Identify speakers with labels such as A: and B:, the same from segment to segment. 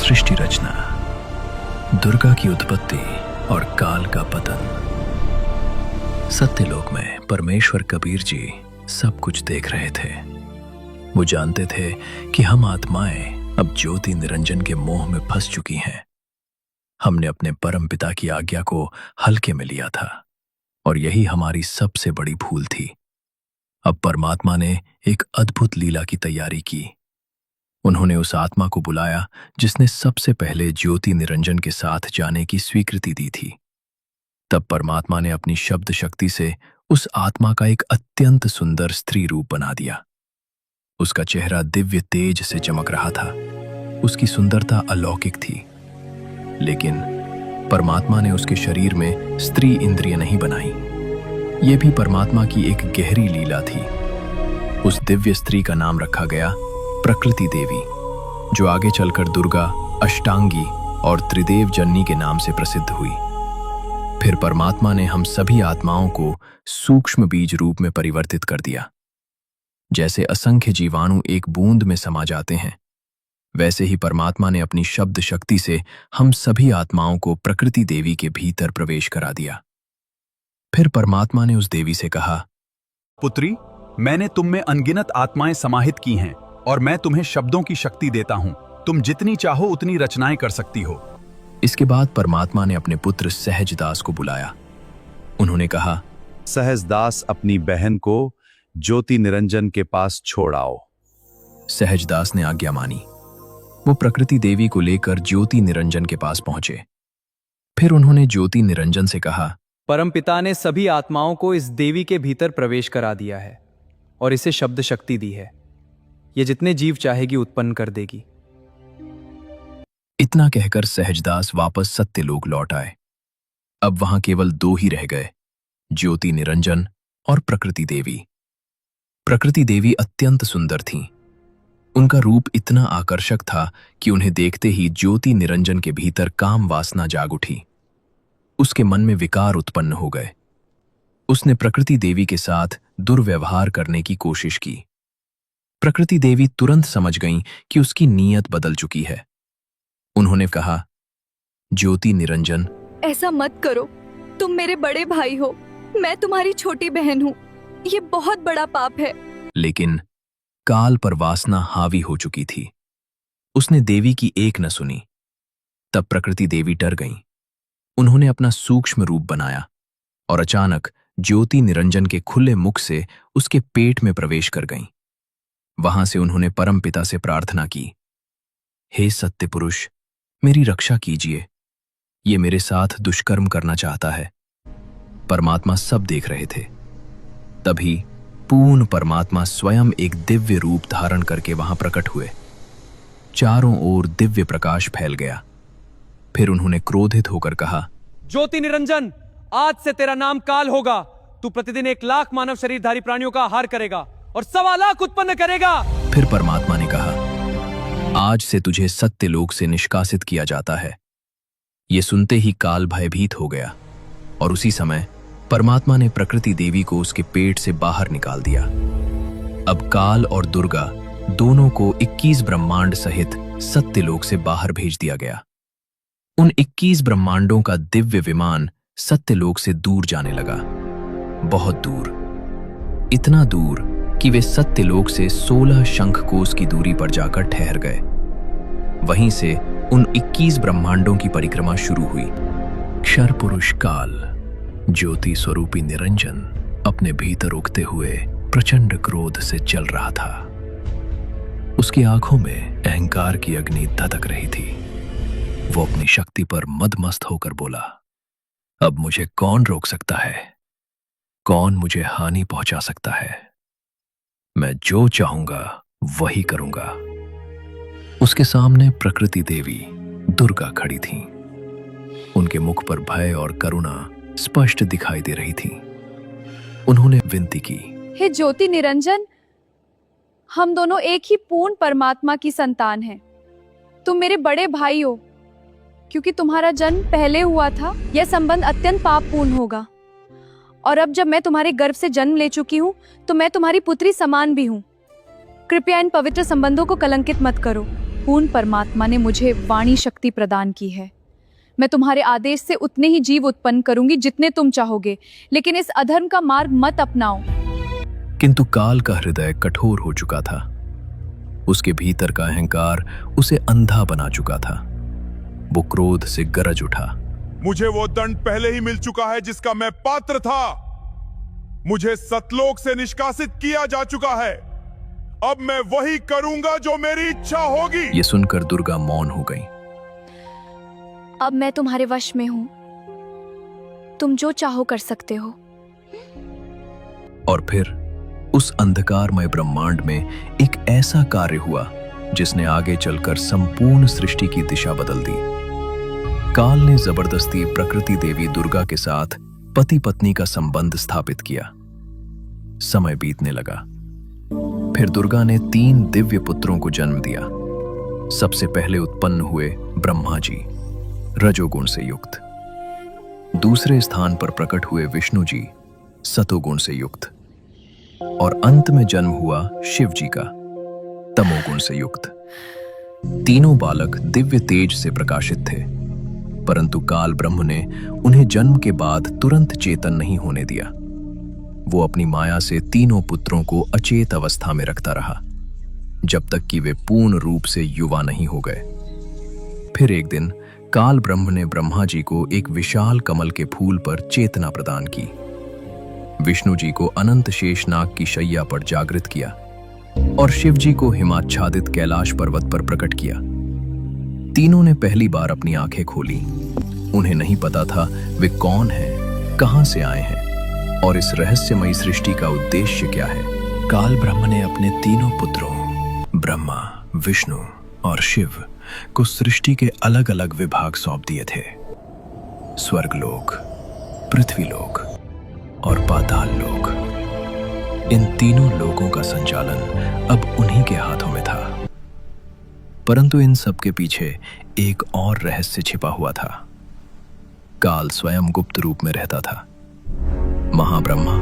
A: सृष्टि रचना, दुर्गा की उत्पत्ति और काल का पतन। सत्यलोक में परमेश्वर कबीर जी सब कुछ देख रहे थे। वो जानते थे कि हम आत्माएं अब ज्योति निरंजन के मोह में फंस चुकी हैं। हमने अपने परम पिता की आज्ञा को हल्के में लिया था और यही हमारी सबसे बड़ी भूल थी। अब परमात्मा ने एक अद्भुत लीला की तैयारी की। उन्होंने उस आत्मा को बुलाया जिसने सबसे पहले ज्योति निरंजन के साथ जाने की स्वीकृति दी थी। तब परमात्मा ने अपनी शब्द शक्ति से उस आत्मा का एक अत्यंत सुंदर स्त्री रूप बना दिया। उसका चेहरा दिव्य तेज से चमक रहा था। उसकी सुंदरता अलौकिक थी। लेकिन परमात्मा ने उसके शरीर में स्त्री इंद्रिय नहीं बनाई। ये भी परमात्मा की एक गहरी लीला थी। उस दिव्य स्त्री का नाम रखा गया प्रकृति देवी, जो आगे चलकर दुर्गा, अष्टांगी और त्रिदेव जननी के नाम से प्रसिद्ध हुई। फिर परमात्मा ने हम सभी आत्माओं को सूक्ष्म बीज रूप में परिवर्तित कर दिया। जैसे असंख्य जीवाणु एक बूंद में समा जाते हैं, वैसे ही परमात्मा ने अपनी शब्द शक्ति से हम सभी आत्माओं को प्रकृति देवी के भीतर प्रवेश करा दिया। फिर परमात्मा ने उस देवी से कहा,
B: पुत्री, मैंने तुम में अनगिनत आत्माएं समाहित की हैं और मैं तुम्हें शब्दों की शक्ति देता हूं। तुम जितनी चाहो उतनी रचनाएं कर सकती हो।
A: इसके बाद परमात्मा ने अपने पुत्र सहजदास को बुलाया। उन्होंने कहा,
C: सहजदास, अपनी बहन को ज्योति निरंजन के पास छोड़ आओ।
A: सहजदास ने आज्ञा मानी। वो प्रकृति देवी को लेकर ज्योति निरंजन के पास पहुंचे। फिर उन्होंने ज्योति निरंजन से कहा,
D: परमपिता ने सभी आत्माओं को इस देवी के भीतर प्रवेश करा दिया है और इसे शब्द शक्ति दी है। ये जितने जीव चाहेगी उत्पन्न कर देगी।
A: इतना कहकर सहजदास वापस सत्यलोक लौट आए। अब वहां केवल दो ही रह गए, ज्योति निरंजन और प्रकृति देवी। प्रकृति देवी अत्यंत सुंदर थीं। उनका रूप इतना आकर्षक था कि उन्हें देखते ही ज्योति निरंजन के भीतर काम वासना जाग उठी। उसके मन में विकार उत्पन्न हो गए। उसने प्रकृति देवी के साथ दुर्व्यवहार करने की कोशिश की। प्रकृति देवी तुरंत समझ गईं कि उसकी नीयत बदल चुकी है। उन्होंने कहा, ज्योति निरंजन,
E: ऐसा मत करो। तुम मेरे बड़े भाई हो, मैं तुम्हारी छोटी बहन हूँ। ये बहुत बड़ा पाप है।
A: लेकिन काल पर वासना हावी हो चुकी थी। उसने देवी की एक न सुनी। तब प्रकृति देवी डर गईं। उन्होंने अपना सूक्ष्म रूप बनाया और अचानक ज्योति निरंजन के खुले मुख से उसके पेट में प्रवेश कर गईं। वहां से उन्होंने परम पिता से प्रार्थना की, हे सत्य पुरुष, मेरी रक्षा कीजिए। ये मेरे साथ दुष्कर्म करना चाहता है। परमात्मा सब देख रहे थे। तभी पूर्ण परमात्मा स्वयं एक दिव्य रूप धारण करके वहां प्रकट हुए। चारों ओर दिव्य प्रकाश फैल गया। फिर उन्होंने क्रोधित होकर कहा,
D: ज्योति निरंजन, आज से तेरा नाम काल होगा। तू प्रतिदिन 1 लाख मानव शरीरधारी प्राणियों का आहार करेगा और 1.25 लाख उत्पन्न करेगा।
A: फिर परमात्मा ने कहा, आज से तुझे सत्यलोक से निष्कासित किया जाता है। ये सुनते ही काल भयभीत हो गया और उसी समय परमात्मा ने प्रकृति देवी को उसके पेट से बाहर निकाल दिया। अब काल और दुर्गा दोनों को 21 ब्रह्मांड सहित सत्यलोक से बाहर भेज दिया गया। उन 21 ब्रह्मांडों का दिव्य विमान सत्यलोक से दूर जाने लगा, बहुत दूर, इतना दूर कि वे सत्यलोक से 16 शंखकोश की दूरी पर जाकर ठहर गए। वहीं से उन 21 ब्रह्मांडों की परिक्रमा शुरू हुई। क्षर पुरुष काल, ज्योति स्वरूपी निरंजन अपने भीतर उगते हुए प्रचंड क्रोध से चल रहा था। उसकी आंखों में अहंकार की अग्नि धधक रही थी। वो अपनी शक्ति पर मदमस्त होकर बोला, अब मुझे कौन रोक सकता है? कौन मुझे हानि पहुंचा सकता है? मैं जो चाहूंगा वही करूंगा। उसके सामने प्रकृति देवी दुर्गा खड़ी थीं। उनके मुख पर भय और करुणा स्पष्ट दिखाई दे रही थी। उन्होंने विनती की,
E: हे ज्योति निरंजन, हम दोनों एक ही पूर्ण परमात्मा की संतान हैं। तुम मेरे बड़े भाई हो। क्योंकि तुम्हारा जन्म पहले हुआ था, यह संबंध अत्यंत पापपूर्ण होगा। और अब जब मैं तुम्हारे गर्भ से जन्म ले चुकी हूँ, तो मैं तुम्हारी पुत्री समान भी हूँ। कृपया इन पवित्र संबंधों को कलंकित मत करो। पूर्ण परमात्मा ने मुझे वाणी शक्ति प्रदान की है। मैं तुम्हारे आदेश से उतने ही जीव उत्पन्न करूंगी जितने तुम चाहोगे, लेकिन इस अधर्म का मार्ग मत अपनाओ।
A: किंतु काल का हृदय कठोर हो चुका था। उसके भीतर का अहंकार उसे अंधा बना चुका था। वो क्रोध से गरज उठा।
F: मुझे वो दंड पहले ही मिल चुका है जिसका मैं पात्र था। मुझे सतलोक से निष्कासित किया जा चुका है। अब मैं वही करूंगा जो मेरी इच्छा होगी।
A: ये सुनकर दुर्गा मौन हो गई।
E: अब मैं तुम्हारे वश में हूं, तुम जो चाहो कर सकते हो।
A: और फिर उस अंधकारमय ब्रह्मांड में एक ऐसा कार्य हुआ जिसने आगे चलकर संपूर्ण सृष्टि की दिशा बदल दी। काल ने जबरदस्ती प्रकृति देवी दुर्गा के साथ पति पत्नी का संबंध स्थापित किया। समय बीतने लगा। फिर दुर्गा ने 3 दिव्य पुत्रों को जन्म दिया। सबसे पहले उत्पन्न हुए ब्रह्मा जी, रजोगुण से युक्त। दूसरे स्थान पर प्रकट हुए विष्णु जी, सतोगुण से युक्त। और अंत में जन्म हुआ शिव जी का, तमोगुण से युक्त। तीनों बालक दिव्य तेज से प्रकाशित थे, परंतु काल ब्रह्म ने उन्हें जन्म के बाद तुरंत चेतन नहीं होने दिया। वो अपनी माया से तीनों पुत्रों को अचेत अवस्था में रखता रहा, जब तक कि वे पूर्ण रूप से युवा नहीं हो गए। फिर एक दिन काल ब्रह्म ने ब्रह्मा जी को एक विशाल कमल के फूल पर चेतना प्रदान की। विष्णु जी को अनंत शेषनाग की शैया पर जागृत किया और शिव जी को हिमाच्छादित कैलाश पर्वत पर प्रकट किया। तीनों ने पहली बार अपनी आंखें खोली। उन्हें नहीं पता था वे कौन हैं, कहां से आए हैं और इस रहस्यमयी सृष्टि का उद्देश्य क्या है। काल ब्रह्म ने अपने तीनों पुत्रों ब्रह्मा, विष्णु और शिव को सृष्टि के अलग अलग विभाग सौंप दिए थे। स्वर्गलोक, पृथ्वीलोक और पाताल लोक। इन तीनों लोकों का संचालन अब उन्हीं के हाथों में था। परंतु इन सब के पीछे एक और रहस्य छिपा हुआ था। काल स्वयं गुप्त रूप में रहता था। महाब्रह्मा,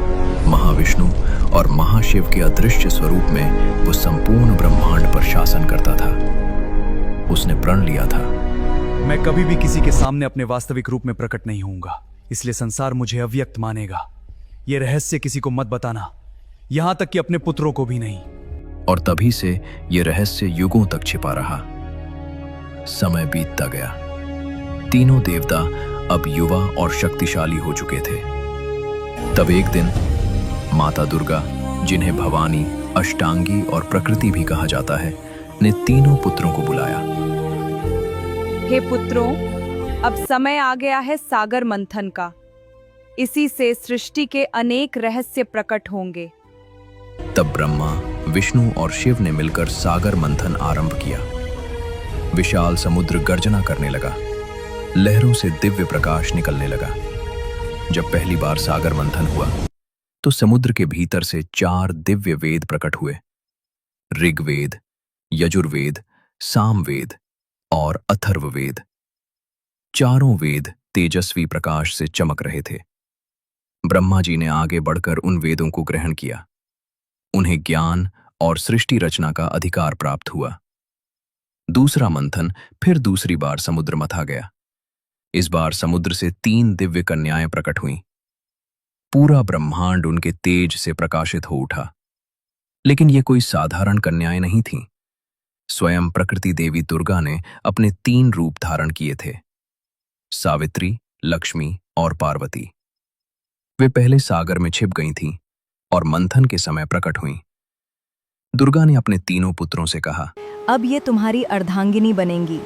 A: महाविष्णु और महाशिव के अदृश्य स्वरूप में वो संपूर्ण ब्रह्मांड पर शासन करता था। उसने प्रण लिया था,
D: मैं कभी भी किसी के सामने अपने वास्तविक रूप में प्रकट नहीं होऊंगा, इसलिए संसार मुझे अव्यक्त मानेगा। ये रहस्य किसी को मत बताना, यहां तक कि अपने पुत्रों को भी नहीं।
A: और तभी से यह रहस्य युगों तक छिपा रहा। समय बीतता गया। तीनों देवता अब युवा और शक्तिशाली हो चुके थे। तब एक दिन माता दुर्गा, जिन्हें भवानी, अष्टांगी और प्रकृति भी कहा जाता है, ने तीनों पुत्रों को बुलाया।
G: हे पुत्रों, अब समय आ गया है सागर मंथन का। इसी से सृष्टि के अनेक रहस्य प्रकट होंगे।
A: तब ब्रह्मा, विष्णु और शिव ने मिलकर सागर मंथन आरंभ किया। विशाल समुद्र गर्जना करने लगा। लहरों से दिव्य प्रकाश निकलने लगा। जब पहली बार सागर मंथन हुआ तो समुद्र के भीतर से 4 दिव्य वेद प्रकट हुए। ऋग्वेद, यजुर्वेद, सामवेद और अथर्ववेद। चारों वेद तेजस्वी प्रकाश से चमक रहे थे। ब्रह्मा जी ने आगे बढ़कर उन वेदों को ग्रहण किया। उन्हें ज्ञान और सृष्टि रचना का अधिकार प्राप्त हुआ। दूसरा मंथन फिर दूसरी बार समुद्र मथा गया। इस बार समुद्र से 3 दिव्य कन्याएं प्रकट हुईं। पूरा ब्रह्मांड उनके तेज से प्रकाशित हो उठा। लेकिन ये कोई साधारण कन्याएं नहीं थीं। स्वयं प्रकृति देवी दुर्गा ने अपने 3 रूप धारण किए थे, सावित्री, लक्ष्मी और पार्वती। वे पहले सागर में छिप गई थीं और मंथन के समय प्रकट हुईं। दुर्गा ने अपने तीनों पुत्रों से कहा,
G: अब ये तुम्हारी अर्धांगिनी बनेंगी।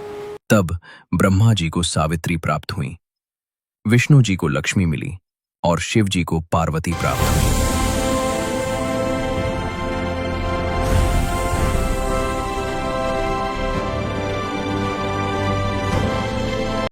A: तब ब्रह्मा जी को सावित्री प्राप्त हुई, विष्णु जी को लक्ष्मी मिली और शिव जी को पार्वती प्राप्त हुई।